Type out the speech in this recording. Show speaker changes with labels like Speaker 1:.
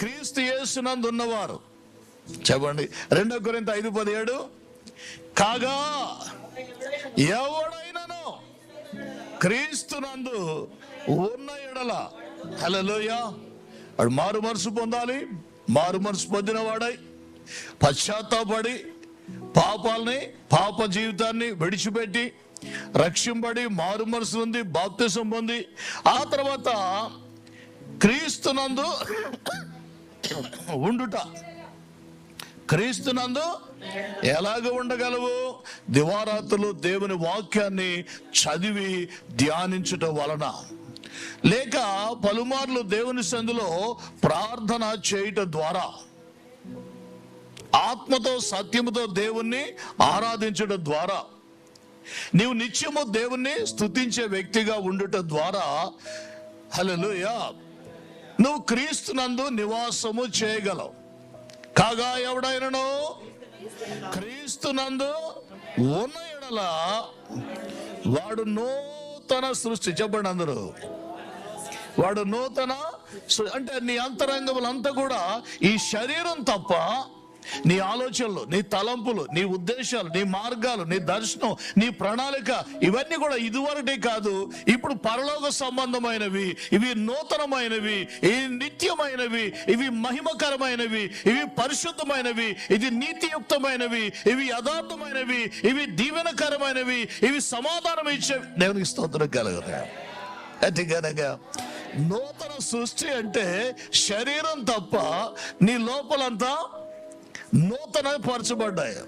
Speaker 1: క్రీస్తు యేసునందు ఉన్నవారు. చెప్పండి 2 కొరింథీ 5:17. కాగా ఎవడైనను క్రీస్తునందు ఉన్న ఎడల, హల్లెలూయా, వాడు మారు మనసు పొందాలి. మారు మనసు పొందిన వాడై పశ్చాత్తాపడి పాప జీవితాన్ని విడిచిపెట్టి రక్షింపడి మారు మనసు ఉంది, బాప్తిసం పొంది ఆ తర్వాత క్రీస్తునందు ఉండుట. క్రీస్తునందు ఎలాగ ఉండగలవు? దివారాత్రులు దేవుని వాక్యాన్ని చదివి ధ్యానించుట వలన, లేక పలుమార్లు దేవుని సందులో ప్రార్థన చేయటం ద్వారా, ఆత్మతో సత్యముతో దేవుణ్ణి ఆరాధించడం ద్వారా, నీవు నిత్యము దేవుణ్ణి స్తుతించే వ్యక్తిగా ఉండుట ద్వారా, హల్లెలూయా, నువ్వు క్రీస్తునందు నివాసము చేయగలవు. కాగా ఎవడైనను క్రీస్తునందు ఉన్న ఎడల వాడు నూతన సృష్టి. చెప్పండి అందరూ, వాడు నూతన అంటే నీ అంతరంగములంతా కూడా ఈ శరీరం తప్ప నీ ఆలోచనలు, నీ తలంపులు, నీ ఉద్దేశాలు, నీ మార్గాలు, నీ దర్శనం, నీ ప్రణాళిక, ఇవన్నీ కూడా ఇదివరకే కాదు, ఇప్పుడు పరలోక సంబంధమైనవి, ఇవి నూతనమైనవి, ఇవి నిత్యమైనవి, ఇవి మహిమకరమైనవి, ఇవి పరిశుద్ధమైనవి, ఇది నీతియుక్తమైనవి, ఇవి యథార్థమైనవి, ఇవి దీవెనకరమైనవి, ఇవి సమాధానం ఇచ్చే. దేవునికి స్తోత్రం కలుగుతాయి. అతిగనగా నూతన సృష్టి అంటే శరీరం తప్ప నీ లోపలంతా నూతన పరచబడ్డాయి.